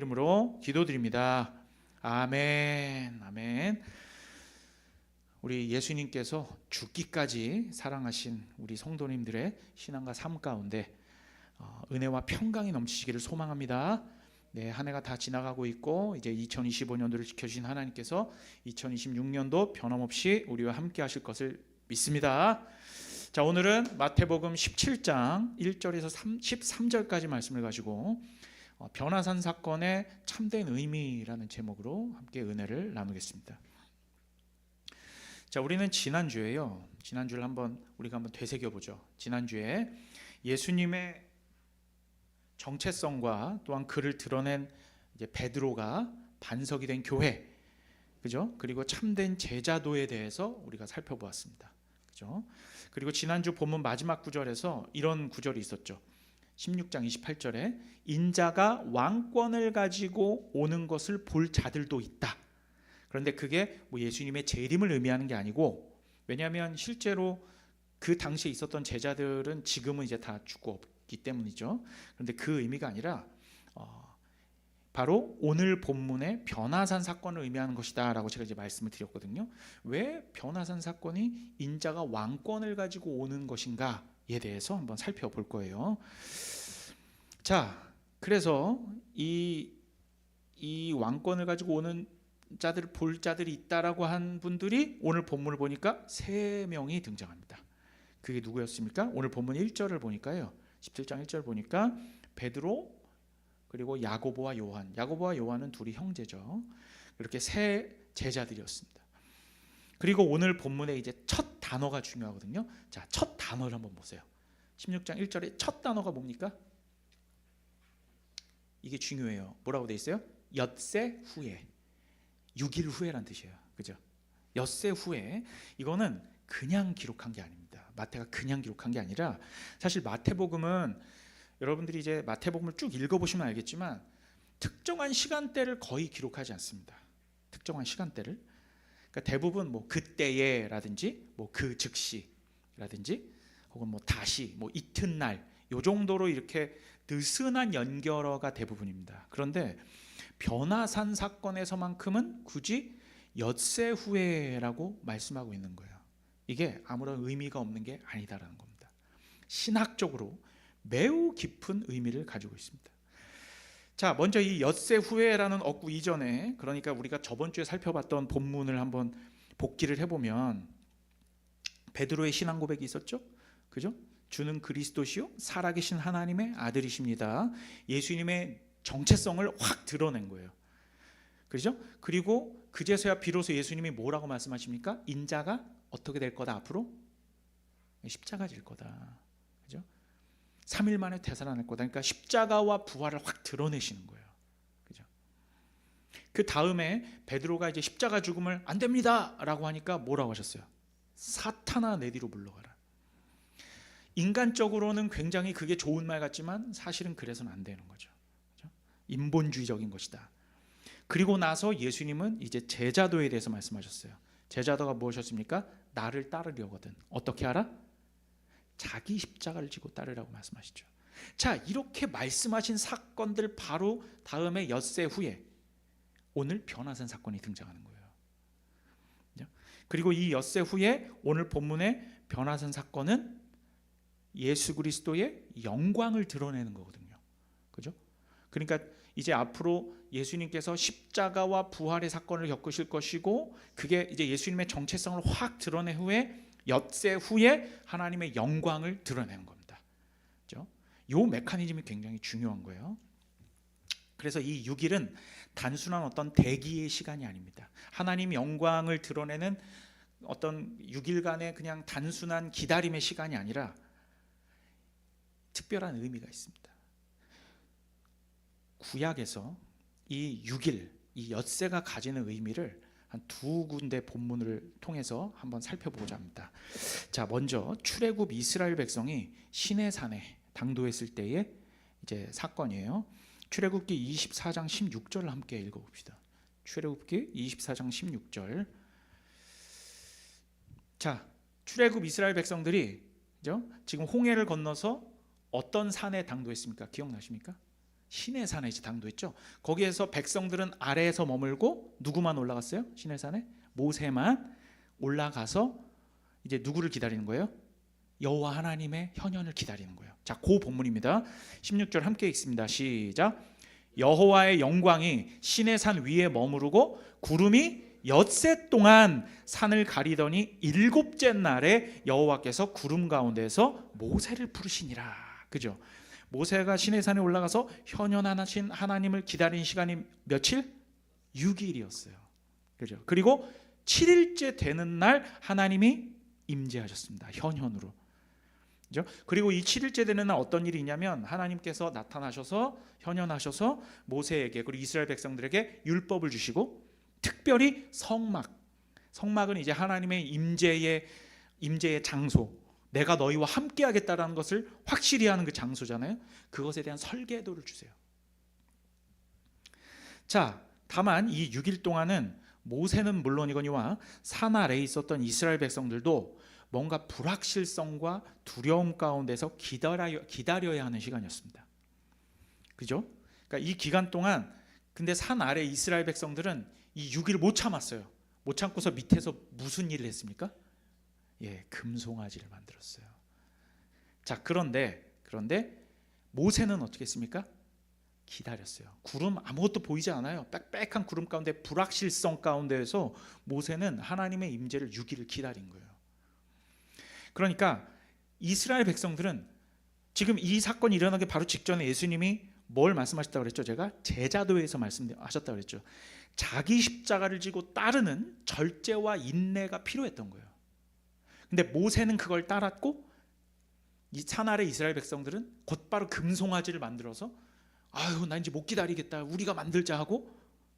이름으로 기도드립니다. 아멘. 아멘. 우리 예수님께서 죽기까지 사랑하신 우리 성도님들의 신앙과 삶 가운데 은혜와 평강이 넘치시기를 소망합니다. 네, 한 해가 다 지나가고 있고 이제 2025년도를 지켜주신 하나님께서 2026년도 변함없이 우리와 함께 하실 것을 믿습니다. 자, 오늘은 마태복음 17장 1절에서 13절까지 말씀을 가지고 변화산 사건의 참된 의미라는 제목으로 함께 은혜를 나누겠습니다. 자, 우리는 지난주를 우리가 한번 되새겨보죠. 지난주에 예수님의 정체성과 또한 그를 드러낸 이제 베드로가 반석이 된 교회, 그죠? 그리고 참된 제자도에 대해서 우리가 살펴보았습니다. 그죠? 그리고 지난주 본문 마지막 구절에서 이런 구절이 있었죠. 16장 28절에 인자가 왕권을 가지고 오는 것을 볼 자들도 있다. 그런데 그게 뭐 예수님의 재림을 의미하는 게 아니고, 왜냐하면 실제로 그 당시에 있었던 제자들은 지금은 이제 다 죽고 없기 때문이죠. 그런데 그 의미가 아니라 바로 오늘 본문의 변화산 사건을 의미하는 것이다 라고 제가 이제 말씀을 드렸거든요. 왜 변화산 사건이 인자가 왕권을 가지고 오는 것인가에 대해서 한번 살펴볼 거예요. 자, 그래서 이 왕권을 가지고 오는 자들을 볼 자들이 있다라고 한 분들이 오늘 본문을 보니까 3명이 등장합니다. 그게 누구였습니까? 오늘 본문 1절을 보니까요, 17장 1절 보니까 베드로, 그리고 야고보와 요한은 둘이 형제죠. 이렇게 3 제자들이었습니다. 그리고 오늘 본문에 이제 첫 단어가 중요하거든요. 자, 첫 단어를 한번 보세요. 16장 1절에 첫 단어가 뭡니까? 이게 중요해요. 뭐라고 돼 있어요? 엿새 후에, 6일 후에란 뜻이에요. 그죠? 엿새 후에. 이거는 그냥 기록한 게 아닙니다. 마태가 그냥 기록한 게 아니라, 사실 마태복음은 여러분들이 이제 마태복음을 쭉 읽어보시면 알겠지만 특정한 시간대를 거의 기록하지 않습니다. 특정한 시간대를. 그러니까 대부분 뭐 그때에라든지 뭐 그 즉시라든지 혹은 뭐 다시 뭐 이튿날 요 정도로 이렇게 느슨한 연결어가 대부분입니다. 그런데 변화산 사건에서만큼은 굳이 엿새 후에라고 말씀하고 있는 거예요. 이게 아무런 의미가 없는 게 아니다라는 겁니다. 신학적으로 매우 깊은 의미를 가지고 있습니다. 자, 먼저 이 엿새 후에라는 어구 이전에, 그러니까 우리가 저번 주에 살펴봤던 본문을 한번 복기를 해보면 베드로의 신앙 고백이 있었죠. 그죠? 주는 그리스도시요 살아계신 하나님의 아들이십니다. 예수님의 정체성을 확 드러낸 거예요. 그렇죠? 그리고 그제서야 비로소 예수님이 뭐라고 말씀하십니까? 인자가 어떻게 될 거다 앞으로? 십자가 질 거다. 그죠? 3일 만에 되살아날 거다. 그러니까 십자가와 부활을 확 드러내시는 거예요. 그죠? 그 다음에 베드로가 이제 십자가 죽음을 안 됩니다라고 하니까 뭐라고 하셨어요? 사탄아 내 뒤로 물러가라. 인간적으로는 굉장히 그게 좋은 말 같지만 사실은 그래서는 안 되는 거죠. 그죠? 인본주의적인 것이다. 그리고 나서 예수님은 이제 제자도에 대해서 말씀하셨어요. 제자도가 무엇이었습니까? 나를 따르려거든 어떻게 하라? 자기 십자가를 지고 따르라고 말씀하시죠. 자, 이렇게 말씀하신 사건들 바로 다음에 엿새 후에 오늘 변화산 사건이 등장하는 거예요. 그리고 이 엿새 후에 오늘 본문의 변화산 사건은 예수 그리스도의 영광을 드러내는 거거든요. 그죠? 그러니까 이제 앞으로 예수님께서 십자가와 부활의 사건을 겪으실 것이고, 그게 이제 예수님의 정체성을 확 드러낸 후에 엿새 후에 하나님의 영광을 드러내는 겁니다. 그죠? 요 메커니즘이 굉장히 중요한 거예요. 그래서 이 6일은 단순한 어떤 대기의 시간이 아닙니다. 하나님 영광을 드러내는 어떤 6일간의 그냥 단순한 기다림의 시간이 아니라 특별한 의미가 있습니다. 구약에서 이 6일, 이 엿새가 가지는 의미를 한 2군데 본문을 통해서 한번 살펴보고자 합니다. 자, 먼저 출애굽 이스라엘 백성이 시내산에 당도했을 때의 이제 사건이에요. 출애굽기 24장 16절을 함께 읽어봅시다. 출애굽기 24장 16절. 자, 출애굽 이스라엘 백성들이 그죠? 지금 홍해를 건너서 어떤 산에 당도했습니까? 기억나십니까? 시내산에 이제 당도했죠. 거기에서 백성들은 아래에서 머물고 누구만 올라갔어요? 시내산에 모세만 올라가서 이제 누구를 기다리는 거예요? 여호와 하나님의 현현을 기다리는 거예요. 자, 그 본문입니다. 16절 함께 읽습니다. 시작. 여호와의 영광이 시내산 위에 머무르고 구름이 엿새 동안 산을 가리더니 일곱째 날에 여호와께서 구름 가운데서 모세를 부르시니라. 그죠? 모세가 시내산에 올라가서 현현하신 하나님을 기다린 시간이 며칠? 6일이었어요. 그죠? 그리고 7일째 되는 날 하나님이 임재하셨습니다. 현현으로. 그죠? 그리고 이 7일째 되는 날 어떤 일이 있냐면 하나님께서 나타나셔서 현현하셔서 모세에게 그리고 이스라엘 백성들에게 율법을 주시고 특별히 성막은 이제 하나님의 임재의 장소, 내가 너희와 함께 하겠다라는 것을 확실히 하는 그 장소잖아요. 그것에 대한 설계도를 주세요. 자, 다만 이 6일 동안은 모세는 물론이거니와 산 아래에 있었던 이스라엘 백성들도 뭔가 불확실성과 두려움 가운데서 기다려야 하는 시간이었습니다. 그죠? 그러니까 이 기간 동안 근데 산 아래 이스라엘 백성들은 이 6일을 못 참았어요. 못 참고서 밑에서 무슨 일을 했습니까? 예, 금송아지를 만들었어요. 자, 그런데 모세는 어떻게 했습니까? 기다렸어요. 구름 아무것도 보이지 않아요. 빽빽한 구름 가운데 불확실성 가운데에서 모세는 하나님의 임재를 6일을 기다린 거예요. 그러니까 이스라엘 백성들은 지금 이 사건이 일어나기 바로 직전에 예수님이 뭘 말씀하셨다고 그랬죠? 제가 제자도에서 말씀하셨다고 그랬죠. 자기 십자가를 지고 따르는 절제와 인내가 필요했던 거예요. 근데 모세는 그걸 따랐고 이 산 아래 이스라엘 백성들은 곧바로 금송아지를 만들어서 아유 나 이제 못 기다리겠다 우리가 만들자 하고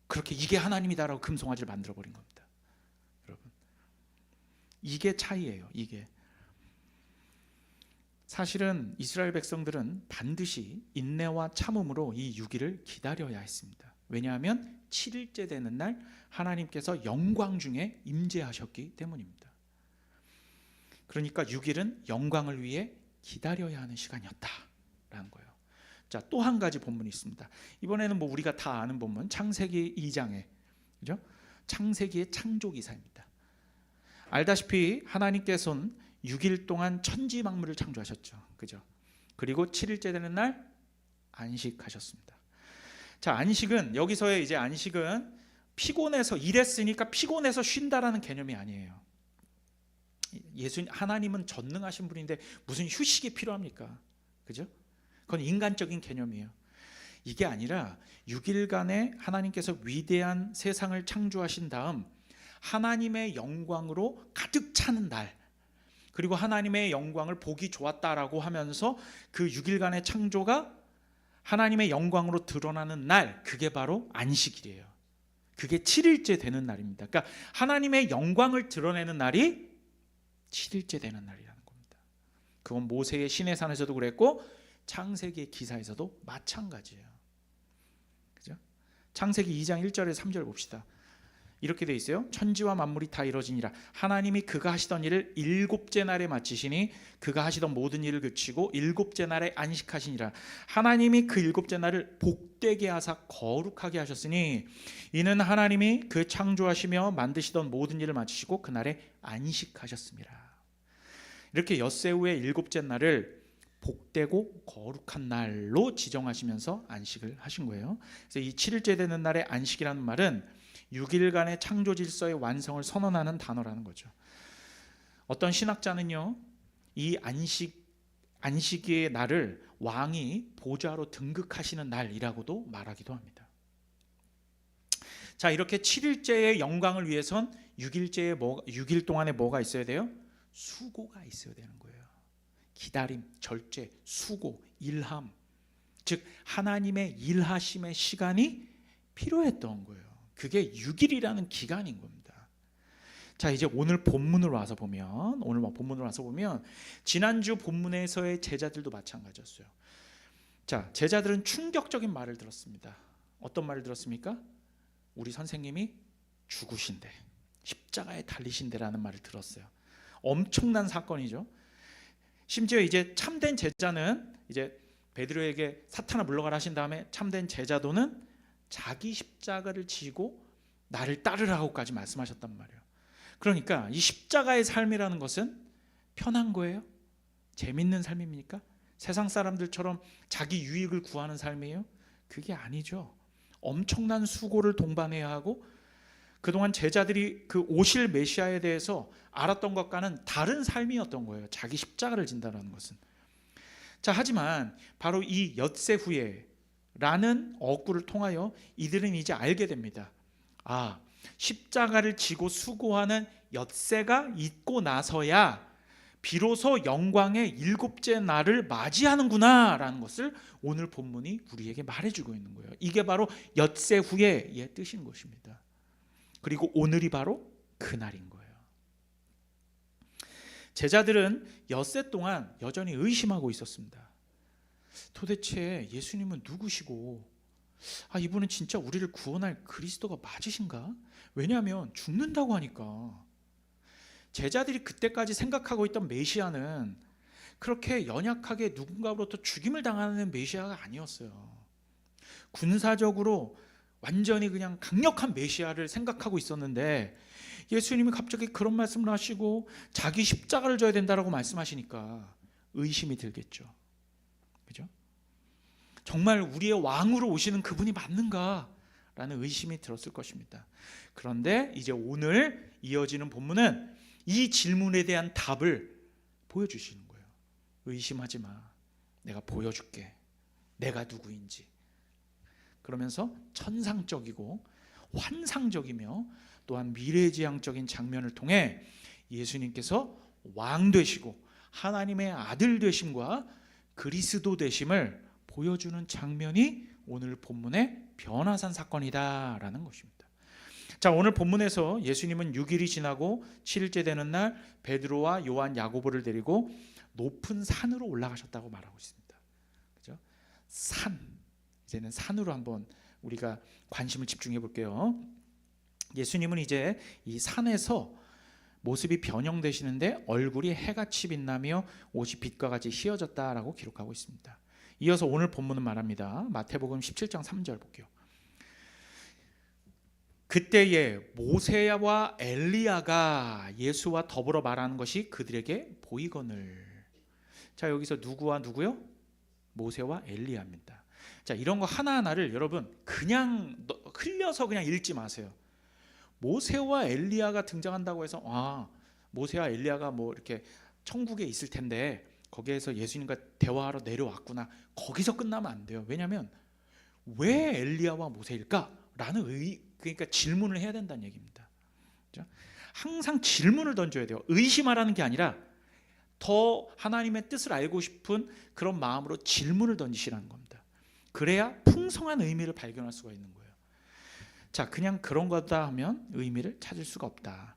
그렇게 이게 하나님이다라고 금송아지를 만들어 버린 겁니다. 여러분, 이게 차이예요. 이게 사실은 이스라엘 백성들은 반드시 인내와 참음으로 이 6일을 기다려야 했습니다. 왜냐하면 7일째 되는 날 하나님께서 영광 중에 임재하셨기 때문입니다. 그러니까 6일은 영광을 위해 기다려야 하는 시간이었다라는 거예요. 자, 또 한 가지 본문이 있습니다. 이번에는 뭐 우리가 다 아는 본문 창세기 2장에 그죠? 창세기의 창조 기사입니다. 알다시피 하나님께서는 6일 동안 천지 만물을 창조하셨죠. 그죠? 그리고 7일째 되는 날 안식하셨습니다. 자, 안식은 여기서의 이제 안식은 피곤해서 일했으니까 피곤해서 쉰다라는 개념이 아니에요. 하나님은 전능하신 분인데 무슨 휴식이 필요합니까? 그죠? 그건 인간적인 개념이에요. 이게 아니라 6일간에 하나님께서 위대한 세상을 창조하신 다음 하나님의 영광으로 가득 차는 날, 그리고 하나님의 영광을 보기 좋았다라고 하면서 그 6일간의 창조가 하나님의 영광으로 드러나는 날, 그게 바로 안식일이에요. 그게 7일째 되는 날입니다. 그러니까 하나님의 영광을 드러내는 날이 7일째 되는 날이라는 겁니다. 그건 모세의 시내산에서도 그랬고 창세기의 기사에서도 마찬가지예요. 그죠? 창세기 2장 1절에서 3절 봅시다. 이렇게 돼 있어요. 천지와 만물이 다 이루어지니라. 하나님이 그가 하시던 일을 일곱째 날에 마치시니 그가 하시던 모든 일을 그치고 일곱째 날에 안식하시니라. 하나님이 그 일곱째 날을 복되게 하사 거룩하게 하셨으니 이는 하나님이 그 창조하시며 만드시던 모든 일을 마치시고 그날에 안식하셨습니다. 이렇게 엿새 후의 일곱째 날을 복되고 거룩한 날로 지정하시면서 안식을 하신 거예요. 그래서 이 7일째 되는 날의 안식이라는 말은 6일간의 창조 질서의 완성을 선언하는 단어라는 거죠. 어떤 신학자는요, 이 안식의 날을 왕이 보좌로 등극하시는 날이라고도 말하기도 합니다. 자, 이렇게 7일째의 영광을 위해선 6일 동안에 뭐가 있어야 돼요? 수고가 있어야 되는 거예요. 기다림, 절제, 수고, 일함, 즉 하나님의 일하심의 시간이 필요했던 거예요. 그게 6일이라는 기간인 겁니다. 자, 이제 오늘 본문으로 와서 보면 지난주 본문에서의 제자들도 마찬가지였어요. 자, 제자들은 충격적인 말을 들었습니다. 어떤 말을 들었습니까? 우리 선생님이 죽으신대, 십자가에 달리신대라는 말을 들었어요. 엄청난 사건이죠. 심지어 이제 참된 제자는 이제 베드로에게 사탄아 물러가라 하신 다음에 참된 제자도는 자기 십자가를 지고 나를 따르라고까지 말씀하셨단 말이에요. 그러니까 이 십자가의 삶이라는 것은 편한 거예요? 재밌는 삶입니까? 세상 사람들처럼 자기 유익을 구하는 삶이에요? 그게 아니죠. 엄청난 수고를 동반해야 하고 그동안 제자들이 그 오실 메시아에 대해서 알았던 것과는 다른 삶이었던 거예요. 자기 십자가를 진다는 것은. 자, 하지만 바로 이 엿새 후에라는 어구를 통하여 이들은 이제 알게 됩니다. 아, 십자가를 지고 수고하는 엿새가 있고 나서야 비로소 영광의 일곱째 날을 맞이하는구나 라는 것을 오늘 본문이 우리에게 말해주고 있는 거예요. 이게 바로 엿새 후에의 뜻인 것입니다. 그리고 오늘이 바로 그날인 거예요. 제자들은 엿새 동안 여전히 의심하고 있었습니다. 도대체 예수님은 누구시고 이분은 진짜 우리를 구원할 그리스도가 맞으신가? 왜냐하면 죽는다고 하니까. 제자들이 그때까지 생각하고 있던 메시아는 그렇게 연약하게 누군가로부터 죽임을 당하는 메시아가 아니었어요. 군사적으로 완전히 그냥 강력한 메시아를 생각하고 있었는데 예수님이 갑자기 그런 말씀을 하시고 자기 십자가를 져야 된다라고 말씀하시니까 의심이 들겠죠. 그죠? 정말 우리의 왕으로 오시는 그분이 맞는가? 라는 의심이 들었을 것입니다. 그런데 이제 오늘 이어지는 본문은 이 질문에 대한 답을 보여주시는 거예요. 의심하지 마. 내가 보여줄게. 내가 누구인지. 그러면서 천상적이고 환상적이며 또한 미래지향적인 장면을 통해 예수님께서 왕 되시고 하나님의 아들 되심과 그리스도 되심을 보여주는 장면이 오늘 본문의 변화산 사건이다라는 것입니다. 자, 오늘 본문에서 예수님은 6일이 지나고 7일째 되는 날 베드로와 요한, 야고보를 데리고 높은 산으로 올라가셨다고 말하고 있습니다. 그죠? 산. 이제는 산으로 한번 우리가 관심을 집중해 볼게요. 예수님은 이제 이 산에서 모습이 변형되시는데 얼굴이 해같이 빛나며 옷이 빛과 같이 휘어졌다라고 기록하고 있습니다. 이어서 오늘 본문은 말합니다. 마태복음 17장 3절 볼게요. 그때에 모세와 엘리야가 예수와 더불어 말하는 것이 그들에게 보이거늘. 자, 여기서 누구와 누구요? 모세와 엘리야입니다. 자, 이런 거 하나하나를 여러분 그냥 흘려서 그냥 읽지 마세요. 모세와 엘리야가 등장한다고 해서 모세와 엘리야가 뭐 이렇게 천국에 있을 텐데 거기에서 예수님과 대화하러 내려왔구나. 거기서 끝나면 안 돼요. 왜냐하면 왜 엘리야와 모세일까? 라는 그러니까 질문을 해야 된다는 얘기입니다. 그렇죠? 항상 질문을 던져야 돼요. 의심하라는 게 아니라 더 하나님의 뜻을 알고 싶은 그런 마음으로 질문을 던지시라는 겁니다. 그래야 풍성한 의미를 발견할 수가 있는 거예요. 자, 그냥 그런 거다 하면 의미를 찾을 수가 없다.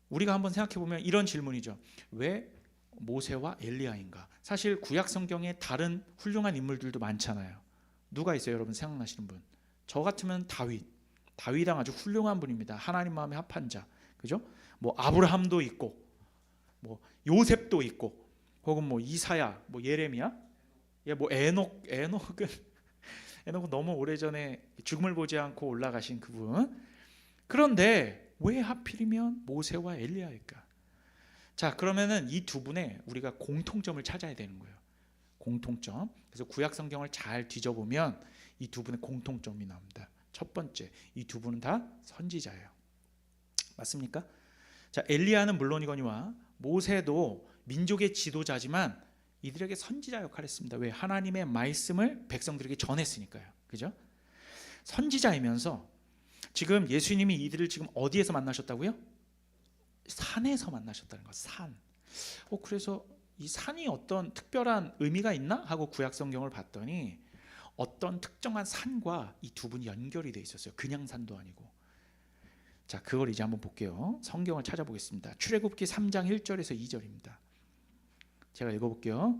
우리가 한번 생각해 보면 이런 질문이죠. 왜 모세와 엘리야인가? 사실 구약 성경에 다른 훌륭한 인물들도 많잖아요. 누가 있어요, 여러분 생각나시는 분? 저 같으면 다윗은 아주 훌륭한 분입니다. 하나님 마음에 합한 자, 그죠? 뭐 아브라함도 있고, 뭐 요셉도 있고, 혹은 뭐 이사야, 뭐 예레미야, 뭐 에녹은 너무 오래전에 죽음을 보지 않고 올라가신 그분. 그런데 왜 하필이면 모세와 엘리야일까? 자, 그러면은 이 두 분의 우리가 공통점을 찾아야 되는 거예요. 공통점. 그래서 구약 성경을 잘 뒤져보면 이 두 분의 공통점이 나옵니다. 첫 번째, 이 두 분은 다 선지자예요. 맞습니까? 자, 엘리야는 물론이거니와 모세도 민족의 지도자지만 이들에게 선지자 역할을 했습니다. 왜? 하나님의 말씀을 백성들에게 전했으니까요. 그죠? 선지자이면서 지금 예수님이 이들을 지금 어디에서 만나셨다고요? 산에서 만나셨다는 거. 산. 그래서 이 산이 어떤 특별한 의미가 있나 하고 구약 성경을 봤더니 어떤 특정한 산과 이 두 분이 연결이 돼 있었어요. 그냥 산도 아니고. 자, 그걸 이제 한번 볼게요. 성경을 찾아보겠습니다. 출애굽기 3장 1절에서 2절입니다. 제가 읽어볼게요.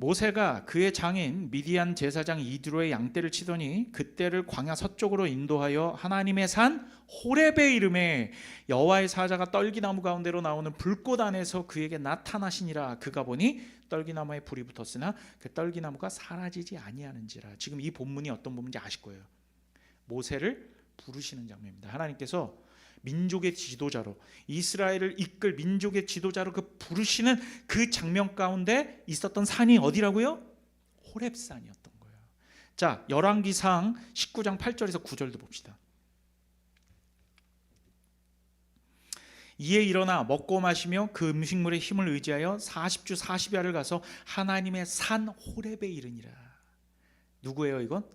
모세가 그의 장인 미디안 제사장 이드로의 양떼를 치더니 그떼를 광야 서쪽으로 인도하여 하나님의 산 호렙의 이름에 여호와의 사자가 떨기나무 가운데로 나오는 불꽃 안에서 그에게 나타나시니라. 그가 보니 떨기나무에 불이 붙었으나 그 떨기나무가 사라지지 아니하는지라. 지금 이 본문이 어떤 본문인지 아실 거예요. 모세를 부르시는 장면입니다. 하나님께서 민족의 지도자로, 이스라엘을 이끌 민족의 지도자로 그 부르시는 그 장면 가운데 있었던 산이 어디라고요? 호렙산이었던 거예요. 자, 열왕기상 19장 8절에서 9절도 봅시다. 이에 일어나 먹고 마시며 그 음식물의 힘을 의지하여 40주 40야를 가서 하나님의 산 호렙에 이르니라. 누구예요 이건?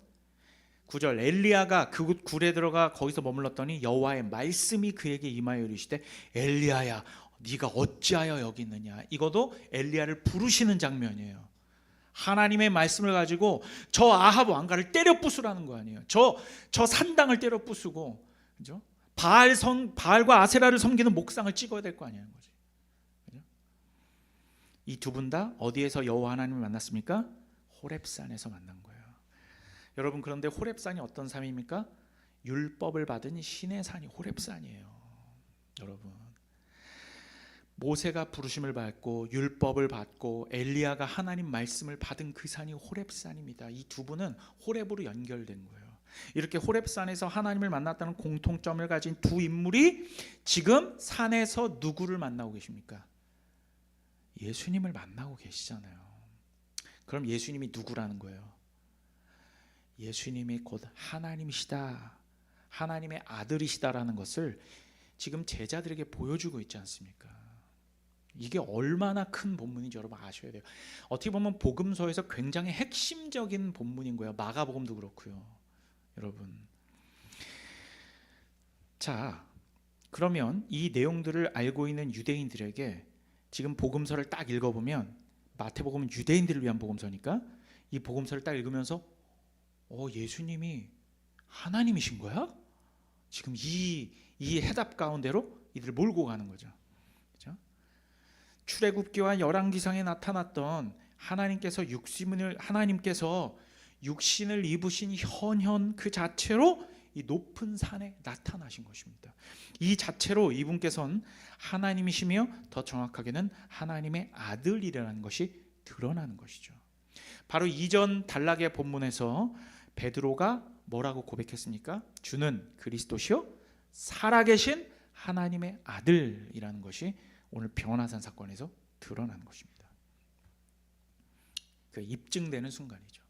9절, 엘리야가 그곳 굴에 들어가 거기서 머물렀더니 여호와의 말씀이 그에게 임하여 이르시되 엘리야야 네가 어찌하여 여기 있느냐. 이것도 엘리야를 부르시는 장면이에요. 하나님의 말씀을 가지고 저 아합 왕가를 때려 부수라는 거 아니에요. 저 산당을 때려 부수고, 그죠? 바알과 아세라를 섬기는 목상을 찍어야 될 거 아니냐는 거지. 이 두 분 다 어디에서 여호와 하나님을 만났습니까? 호렙산에서 만난 거예요. 여러분, 그런데 호렙산이 어떤 산입니까? 율법을 받은 신의 산이 호렙산이에요. 여러분, 모세가 부르심을 받고 율법을 받고 엘리야가 하나님 말씀을 받은 그 산이 호렙산입니다. 이 두 분은 호렙으로 연결된 거예요. 이렇게 호렙산에서 하나님을 만났다는 공통점을 가진 두 인물이 지금 산에서 누구를 만나고 계십니까? 예수님을 만나고 계시잖아요. 그럼 예수님이 누구라는 거예요? 예수님이 곧 하나님이시다, 하나님의 아들이시다라는 것을 지금 제자들에게 보여주고 있지 않습니까? 이게 얼마나 큰 본문인지 여러분 아셔야 돼요. 어떻게 보면 복음서에서 굉장히 핵심적인 본문인 거예요. 마가복음도 그렇고요. 여러분, 자, 그러면 이 내용들을 알고 있는 유대인들에게 지금 복음서를 딱 읽어보면, 마태복음은 유대인들을 위한 복음서니까 이 복음서를 딱 읽으면서 예수님이 하나님이신 거야? 지금 이 해답 가운데로 이들을 몰고 가는 거죠. 그렇죠? 출애굽기와 열왕기상에 나타났던 하나님께서 육신을 입으신 현현 그 자체로 이 높은 산에 나타나신 것입니다. 이 자체로 이분께서는 하나님이시며 더 정확하게는 하나님의 아들이라는 것이 드러나는 것이죠. 바로 이전 단락의 본문에서 베드로가 뭐라고 고백했습니까? 주는 그리스도시요 살아계신 하나님의 아들이라는 것이 오늘 변화산 사건에서 드러나는 것입니다. 그 입증되는 순간이죠.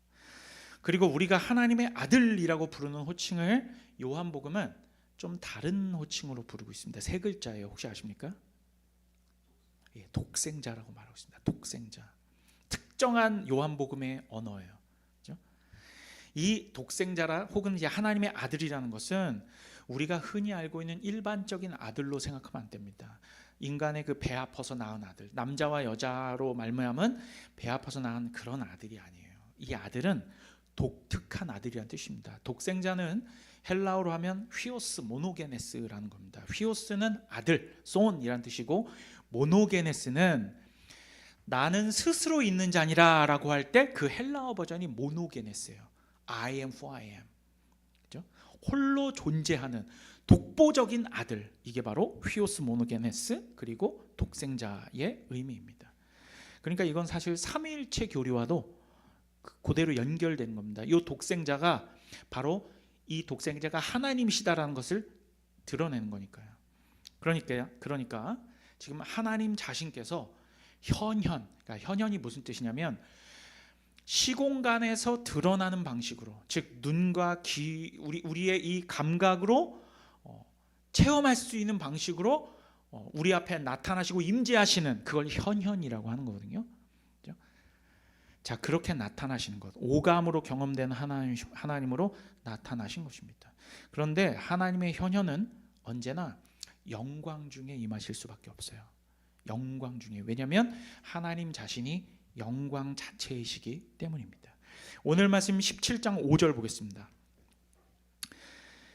그리고 우리가 하나님의 아들이라고 부르는 호칭을 요한복음은 좀 다른 호칭으로 부르고 있습니다. 세 글자예요. 혹시 아십니까? 독생자라고 말하고 있습니다. 독생자. 특정한 요한복음의 언어예요. 그렇죠? 이 독생자라 혹은 이제 하나님의 아들이라는 것은 우리가 흔히 알고 있는 일반적인 아들로 생각하면 안 됩니다. 인간의 그 배 아파서 낳은 아들, 남자와 여자로 말미암은 배 아파서 낳은 그런 아들이 아니에요. 이 아들은 독특한 아들이라는 뜻입니다. 독생자는 헬라어로 하면 휘오스, 모노게네스라는 겁니다. 휘오스는 아들, 손이라는 뜻이고, 모노게네스는 나는 스스로 있는 자니라 라고 할 때 그 헬라어 버전이 모노게네스예요. I am who I am. 그렇죠? 홀로 존재하는 독보적인 아들, 이게 바로 휘오스 모노게네스, 그리고 독생자의 의미입니다. 그러니까 이건 사실 삼위일체 교리와도 그대로 연결된 겁니다. 이 독생자가 바로 이 독생자가 하나님이시다라는 것을 드러내는 거니까요. 그러니까 지금 하나님 자신께서 그러니까 현현이 무슨 뜻이냐면 시공간에서 드러나는 방식으로, 즉 눈과 귀, 우리의 이 감각으로 체험할 수 있는 방식으로 우리 앞에 나타나시고 임재하시는, 그걸 현현이라고 하는 거거든요. 그렇죠? 자, 그렇게 나타나시는 것, 오감으로 경험되는 하나님으로 나타나신 것입니다. 그런데 하나님의 현현은 언제나 영광 중에 임하실 수밖에 없어요. 영광 중에. 왜냐하면 하나님 자신이 영광 자체이시기 때문입니다. 오늘 말씀 17장 5절 보겠습니다.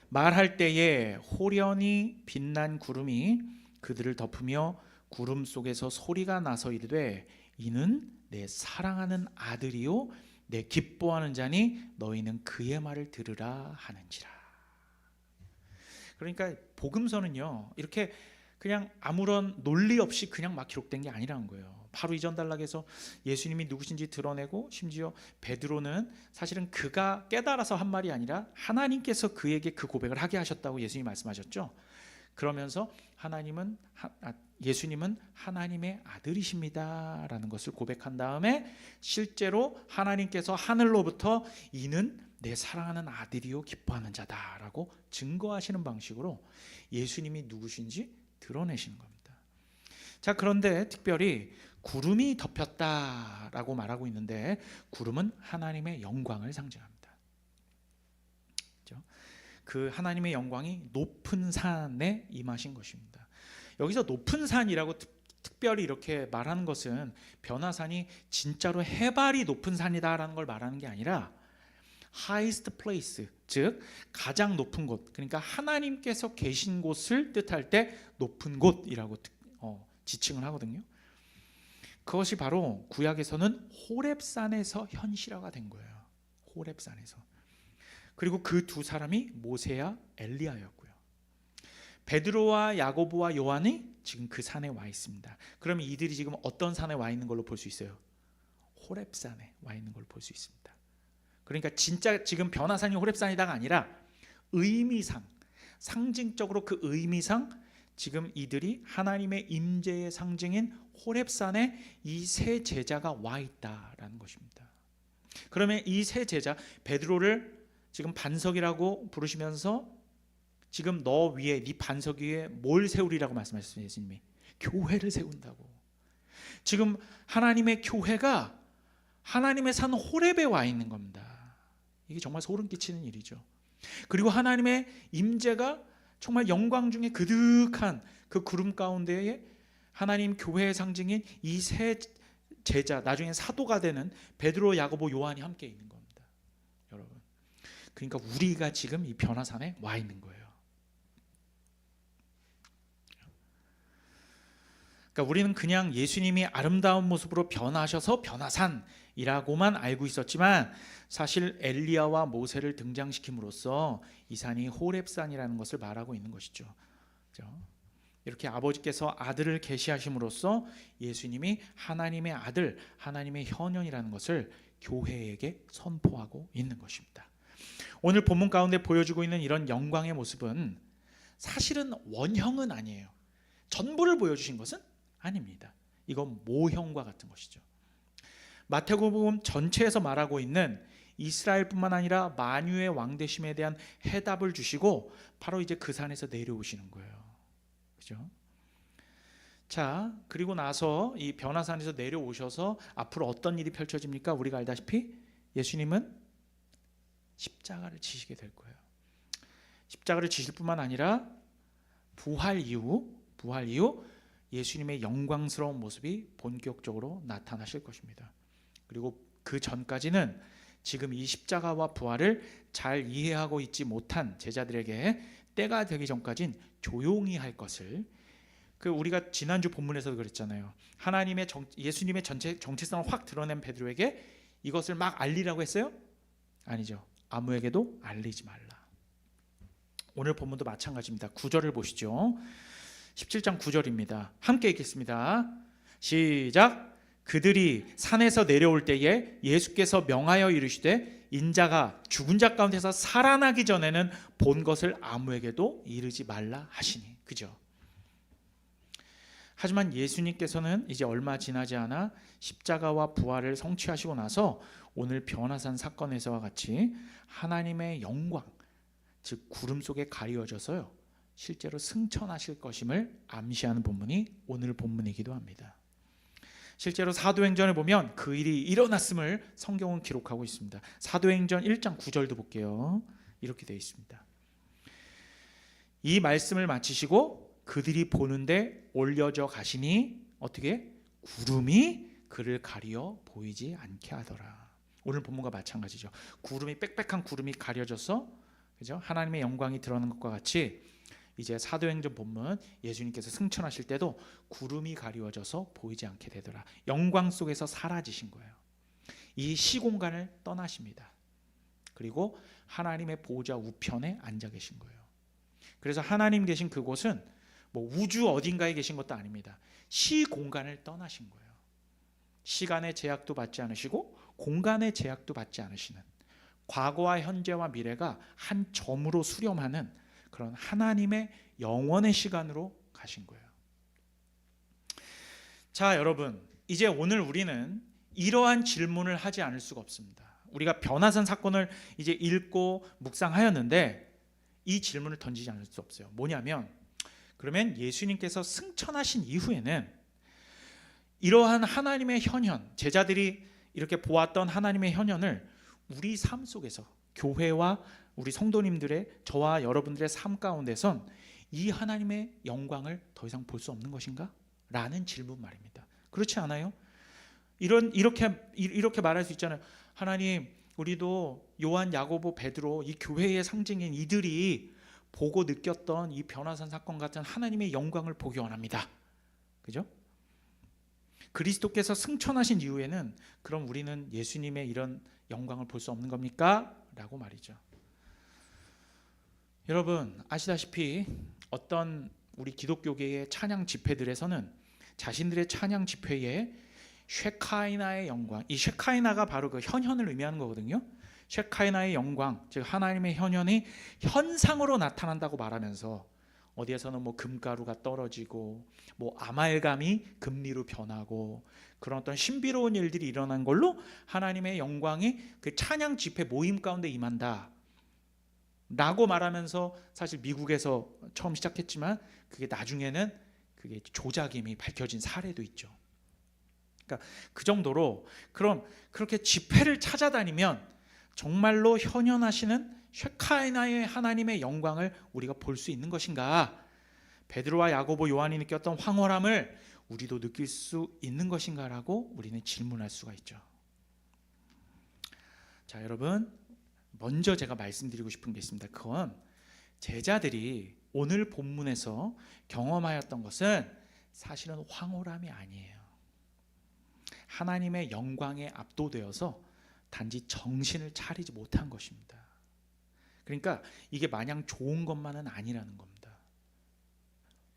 말할 때에 호련히 빛난 구름이 그들을 덮으며 구름 속에서 소리가 나서 이르되 이는 내 사랑하는 아들이요 내 기뻐하는 자니 너희는 그의 말을 들으라 하는지라. 그러니까 복음서는요 이렇게 그냥 아무런 논리 없이 그냥 막 기록된 게 아니라는 거예요. 바로 이전 단락에서 예수님이 누구신지 드러내고, 심지어 베드로는 사실은 그가 깨달아서 한 말이 아니라 하나님께서 그에게 그 고백을 하게 하셨다고 예수님이 말씀하셨죠. 그러면서 예수님은 하나님의 아들이십니다 라는 것을 고백한 다음에 실제로 하나님께서 하늘로부터 이는 내 사랑하는 아들이요 기뻐하는 자다 라고 증거하시는 방식으로 예수님이 누구신지 드러내시는 겁니다. 자, 그런데 특별히 구름이 덮였다라고 말하고 있는데, 구름은 하나님의 영광을 상징합니다. 그렇죠? 그 하나님의 영광이 높은 산에 임하신 것입니다. 여기서 높은 산이라고 특별히 이렇게 말하는 것은 변화산이 진짜로 해발이 높은 산이다라는 걸 말하는 게 아니라 highest place, 즉 가장 높은 곳, 그러니까 하나님께서 계신 곳을 뜻할 때 높은 곳이라고 지칭을 하거든요. 그것이 바로 구약에서는 호렙산에서 현실화가 된 거예요. 호렙산에서. 그리고 그 두 사람이 모세와 엘리야였고요. 베드로와 야고보와 요한이 지금 그 산에 와 있습니다. 그러면 이들이 지금 어떤 산에 와 있는 걸로 볼 수 있어요? 호렙산에 와 있는 걸로 볼 수 있습니다. 그러니까 진짜 지금 변화산이 호렙산이다가 아니라 의미상, 상징적으로 그 의미상 지금 이들이 하나님의 임재의 상징인 호렙산에 이 세 제자가 와 있다라는 것입니다. 그러면 이 세 제자, 베드로를 지금 반석이라고 부르시면서 지금 너 위에, 네 반석 위에 뭘 세우리라고 말씀하셨어요? 예수님이 교회를 세운다고. 지금 하나님의 교회가 하나님의 산 호렙에 와 있는 겁니다. 이게 정말 소름 끼치는 일이죠. 그리고 하나님의 임재가 정말 영광 중에 그득한 그 구름 가운데에 하나님 교회의 상징인 이 세 제자, 나중에 사도가 되는 베드로, 야고보, 요한이 함께 있는 겁니다. 여러분, 그러니까 우리가 지금 이 변화산에 와 있는 거예요. 그러니까 우리는 그냥 예수님이 아름다운 모습으로 변하셔서 변화산이라고만 알고 있었지만, 사실 엘리야와 모세를 등장시킴으로써 이 산이 호렙산이라는 것을 말하고 있는 것이죠. 그렇죠? 이렇게 아버지께서 아들을 계시하심으로써 예수님이 하나님의 아들, 하나님의 현현이라는 것을 교회에게 선포하고 있는 것입니다. 오늘 본문 가운데 보여주고 있는 이런 영광의 모습은 사실은 원형은 아니에요. 전부를 보여주신 것은 아닙니다. 이건 모형과 같은 것이죠. 마태복음 전체에서 말하고 있는 이스라엘뿐만 아니라 만유의 왕되심에 대한 해답을 주시고 바로 이제 그 산에서 내려오시는 거예요. 그죠? 자, 그리고 나서 이 변화산에서 내려오셔서 앞으로 어떤 일이 펼쳐집니까? 우리가 알다시피 예수님은 십자가를 지시게 될 거예요. 십자가를 지실 뿐만 아니라 부활 이후 예수님의 영광스러운 모습이 본격적으로 나타나실 것입니다. 그리고 그 전까지는 지금 이 십자가와 부활을 잘 이해하고 있지 못한 제자들에게 때가 되기 전까진 조용히 할 것을, 우리가 지난주 본문에서도 그랬잖아요. 예수님의 전체 정체성을 확 드러낸 베드로에게 이것을 막 알리라고 했어요? 아니죠. 아무에게도 알리지 말라. 오늘 본문도 마찬가지입니다. 9절을 보시죠. 17장 9절입니다. 함께 읽겠습니다. 시작. 그들이 산에서 내려올 때에 예수께서 명하여 이르시되 인자가 죽은 자 가운데서 살아나기 전에는 본 것을 아무에게도 이르지 말라 하시니. 그죠? 하지만 예수님께서는 이제 얼마 지나지 않아 십자가와 부활을 성취하시고 나서 오늘 변화산 사건에서와 같이 하나님의 영광, 즉 구름 속에 가리워져서요 실제로 승천하실 것임을 암시하는 본문이 오늘 본문이기도 합니다. 실제로 사도행전을 보면 그 일이 일어났음을 성경은 기록하고 있습니다. 사도행전 1장 9절도 볼게요. 이렇게 되어 있습니다. 이 말씀을 마치시고 그들이 보는데 올려져 가시니 어떻게? 구름이 그를 가리어 보이지 않게 하더라. 오늘 본문과 마찬가지죠. 구름이 빽빽한 구름이 가려져서, 그죠? 하나님의 영광이 드러나는 것과 같이 이제 사도행전 본문 예수님께서 승천하실 때도 구름이 가리워져서 보이지 않게 되더라. 영광 속에서 사라지신 거예요. 이 시공간을 떠나십니다. 그리고 하나님의 보좌 우편에 앉아 계신 거예요. 그래서 하나님 계신 그곳은 뭐 우주 어딘가에 계신 것도 아닙니다. 시공간을 떠나신 거예요. 시간의 제약도 받지 않으시고 공간의 제약도 받지 않으시는, 과거와 현재와 미래가 한 점으로 수렴하는 그런 하나님의 영원의 시간으로 가신 거예요. 자, 여러분, 이제 오늘 우리는 이러한 질문을 하지 않을 수가 없습니다. 우리가 변화산 사건을 이제 읽고 묵상하였는데 이 질문을 던지지 않을 수 없어요. 뭐냐면, 그러면 예수님께서 승천하신 이후에는 이러한 하나님의 현현, 제자들이 이렇게 보았던 하나님의 현현을 우리 삶 속에서, 교회와 우리 성도님들의, 저와 여러분들의 삶 가운데선 이 하나님의 영광을 더 이상 볼 수 없는 것인가? 라는 질문 말입니다. 그렇지 않아요? 이렇게 말할 수 있잖아요. 하나님, 우리도 요한, 야고보, 베드로, 이 교회의 상징인 이들이 보고 느꼈던 이 변화산 사건 같은 하나님의 영광을 보기 원합니다. 그죠? 그리스도께서 승천하신 이후에는 그럼 우리는 예수님의 이런 영광을 볼 수 없는 겁니까? 라고 말이죠. 여러분 아시다시피 어떤 우리 기독교계의 찬양 집회들에서는 자신들의 찬양 집회에 쉐카이나의 영광, 이 쉐카이나가 바로 그 현현을 의미하는 거거든요. 쉐카이나의 영광, 즉 하나님의 현현이 현상으로 나타난다고 말하면서 어디에서는 뭐 금가루가 떨어지고 뭐 아말감이 금리로 변하고 그런 어떤 신비로운 일들이 일어난 걸로 하나님의 영광이 그 찬양 집회 모임 가운데 임한다 라고 말하면서, 사실 미국에서 처음 시작했지만 그게 나중에는 그게 조작임이 밝혀진 사례도 있죠. 그러니까 그 정도로, 그럼 그렇게 집회를 찾아다니면 정말로 현현하시는 쉐카이나의 하나님의 영광을 우리가 볼 수 있는 것인가? 베드로와 야고보, 요한이 느꼈던 황홀함을 우리도 느낄 수 있는 것인가라고 우리는 질문할 수가 있죠. 자, 여러분, 먼저 제가 말씀드리고 싶은 게 있습니다. 그건 제자들이 오늘 본문에서 경험하였던 것은 사실은 황홀함이 아니에요. 하나님의 영광에 압도되어서 단지 정신을 차리지 못한 것입니다. 그러니까 이게 마냥 좋은 것만은 아니라는 겁니다.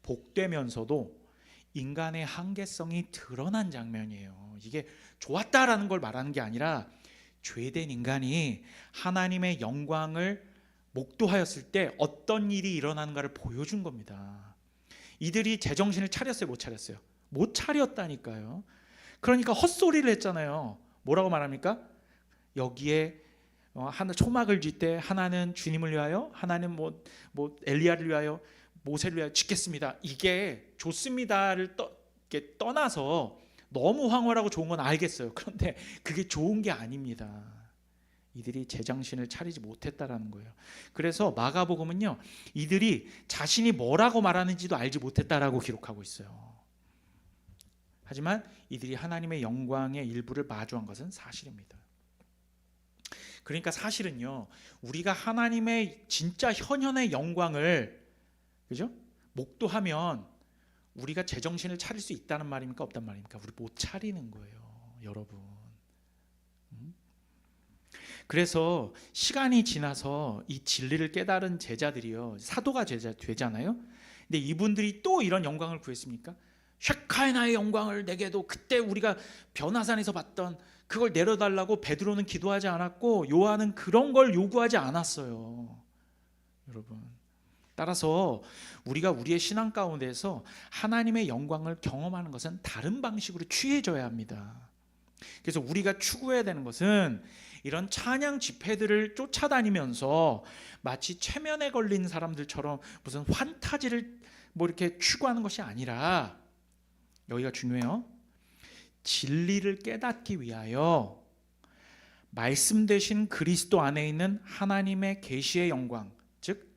복되면서도 인간의 한계성이 드러난 장면이에요. 이게 좋았다라는 걸 말하는 게 아니라 죄된 인간이 하나님의 영광을 목도하였을 때 어떤 일이 일어나는가를 보여준 겁니다. 이들이 제정신을 차렸어요, 못 차렸어요? 못 차렸다니까요. 그러니까 헛소리를 했잖아요. 뭐라고 말합니까? 여기에 하나 초막을 쥘 때 하나는 주님을 위하여, 하나는 뭐 엘리야를 위하여, 모세를 위하여 짓겠습니다. 이게 좋습니다를 떠나서 너무 황홀하고 좋은 건 알겠어요. 그런데 그게 좋은 게 아닙니다. 이들이 제정신을 차리지 못했다라는 거예요. 그래서 마가복음은요, 이들이 자신이 뭐라고 말하는지도 알지 못했다라고 기록하고 있어요. 하지만 이들이 하나님의 영광의 일부를 마주한 것은 사실입니다. 그러니까 사실은요, 우리가 하나님의 진짜 현현의 영광을, 그죠? 목도하면 우리가 제정신을 차릴 수 있다는 말입니까? 없단 말입니까? 우리 못 차리는 거예요, 여러분. 그래서 시간이 지나서 이 진리를 깨달은 제자들이요, 사도가 되잖아요. 근데 이분들이 또 이런 영광을 구했습니까? 쉐카이나의 영광을 내게도, 그때 우리가 변화산에서 봤던 그걸 내려달라고 베드로는 기도하지 않았고 요한은 그런 걸 요구하지 않았어요, 여러분. 따라서 우리가 우리의 신앙 가운데서 하나님의 영광을 경험하는 것은 다른 방식으로 취해져야 합니다. 그래서 우리가 추구해야 되는 것은 이런 찬양 집회들을 쫓아다니면서 마치 최면에 걸린 사람들처럼 무슨 환타지를 뭐 이렇게 추구하는 것이 아니라, 여기가 중요해요. 진리를 깨닫기 위하여 말씀 되신 그리스도 안에 있는 하나님의 계시의 영광, 즉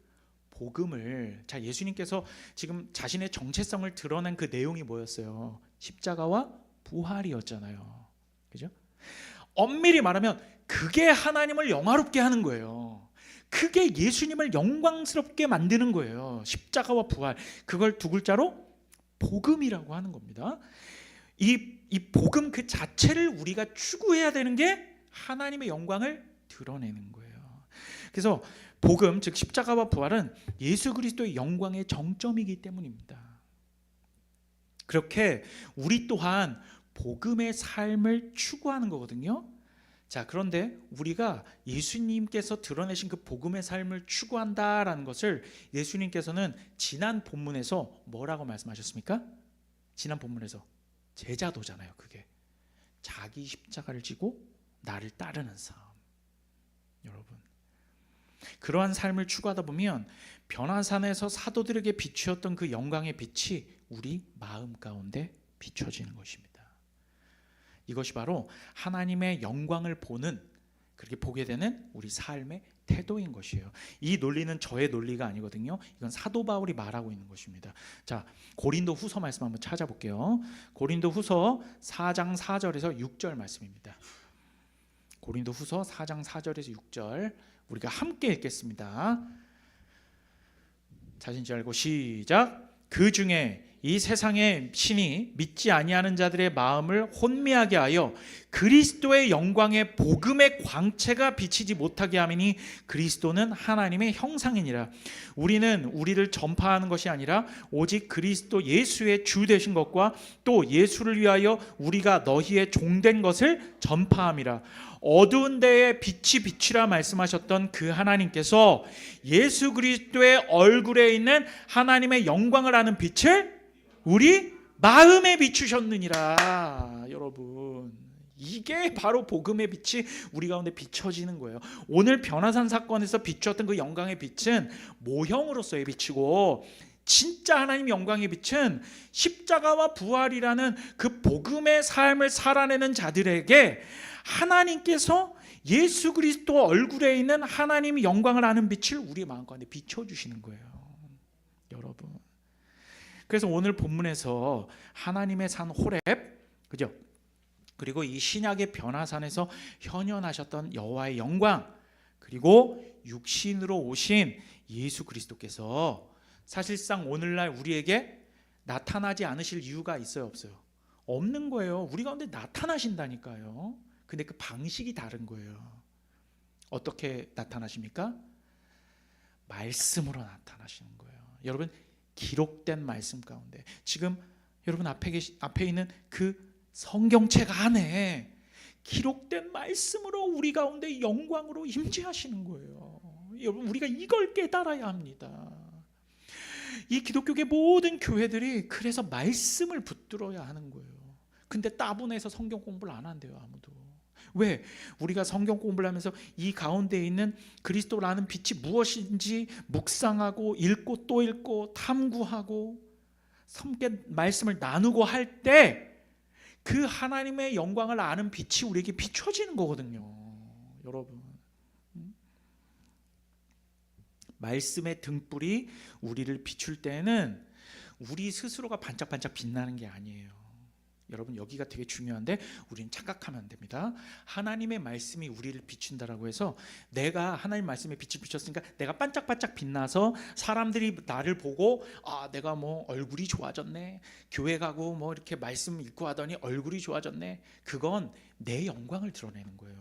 복음을, 자, 예수님께서 지금 자신의 정체성을 드러낸 그 내용이 뭐였어요? 십자가와 부활이었잖아요. 그죠? 엄밀히 말하면 그게 하나님을 영화롭게 하는 거예요. 그게 예수님을 영광스럽게 만드는 거예요. 십자가와 부활, 그걸 두 글자로 복음이라고 하는 겁니다. 이 복음 그 자체를 우리가 추구해야 되는 게 하나님의 영광을 드러내는 거예요. 그래서 복음, 즉 십자가와 부활은 예수 그리스도의 영광의 정점이기 때문입니다. 그렇게 우리 또한 복음의 삶을 추구하는 거거든요. 자, 그런데 우리가 예수님께서 드러내신 그 복음의 삶을 추구한다라는 것을 예수님께서는 지난 본문에서 뭐라고 말씀하셨습니까? 지난 본문에서 제자도잖아요. 그게 자기 십자가를 지고 나를 따르는 삶. 여러분, 그러한 삶을 추구하다 보면 변화산에서 사도들에게 비추었던 그 영광의 빛이 우리 마음 가운데 비춰지는 것입니다. 이것이 바로 하나님의 영광을 보는, 그렇게 보게 되는 우리 삶의 태도인 것이에요. 이 논리는 저의 논리가 아니거든요. 이건 사도 바울이 말하고 있는 것입니다. 자, 고린도 후서 말씀 한번 찾아볼게요. 고린도 후서 4장 4절에서 6절 말씀입니다. 고린도 후서 4장 4절에서 6절 우리가 함께 읽겠습니다. 자신지 알고 시작. 그 중에 이 세상의 신이 믿지 아니하는 자들의 마음을 혼미하게 하여 그리스도의 영광의 복음의 광채가 비치지 못하게 하미니 그리스도는 하나님의 형상이니라. 우리는 우리를 전파하는 것이 아니라 오직 그리스도 예수의 주 되신 것과 또 예수를 위하여 우리가 너희의 종된 것을 전파함이라. 어두운 데에 빛이 비치라 말씀하셨던 그 하나님께서 예수 그리스도의 얼굴에 있는 하나님의 영광을 아는 빛을 우리 마음에 비추셨느니라. 여러분, 이게 바로 복음의 빛이 우리 가운데 비춰지는 거예요. 오늘 변화산 사건에서 비추었던 그 영광의 빛은 모형으로서의 빛이고, 진짜 하나님 영광의 빛은 십자가와 부활이라는 그 복음의 삶을 살아내는 자들에게 하나님께서 예수 그리스도 얼굴에 있는 하나님의 영광을 아는 빛을 우리 마음 가운데 비춰주시는 거예요. 여러분, 그래서 오늘 본문에서 하나님의 산 호렙, 그죠? 그리고 이 신약의 변화산에서 현현하셨던 여호와의 영광, 그리고 육신으로 오신 예수 그리스도께서 사실상 오늘날 우리에게 나타나지 않으실 이유가 있어요, 없어요? 없는 거예요. 우리 가운데 나타나신다니까요. 근데 그 방식이 다른 거예요. 어떻게 나타나십니까? 말씀으로 나타나시는 거예요. 여러분, 기록된 말씀 가운데 지금 여러분 앞에 있는 그 성경책 안에 기록된 말씀으로 우리 가운데 영광으로 임재하시는 거예요. 여러분, 우리가 이걸 깨달아야 합니다. 이 기독교계 모든 교회들이 그래서 말씀을 붙들어야 하는 거예요. 근데 따분해서 성경 공부를 안 한대요, 아무도. 왜? 우리가 성경 공부를 하면서 이 가운데 있는 그리스도라는 빛이 무엇인지 묵상하고 읽고 또 읽고 탐구하고 함께 말씀을 나누고 할 때 그 하나님의 영광을 아는 빛이 우리에게 비춰지는 거거든요. 여러분, 말씀의 등불이 우리를 비출 때는 우리 스스로가 반짝반짝 빛나는 게 아니에요. 여러분, 여기가 되게 중요한데 우리는 착각하면 안 됩니다. 하나님의 말씀이 우리를 비춘다라고 해서 내가 하나님 말씀에 빛을 비췄으니까 내가 반짝반짝 빛나서 사람들이 나를 보고 아, 내가 뭐 얼굴이 좋아졌네, 교회 가고 뭐 이렇게 말씀 읽고 하더니 얼굴이 좋아졌네, 그건 내 영광을 드러내는 거예요.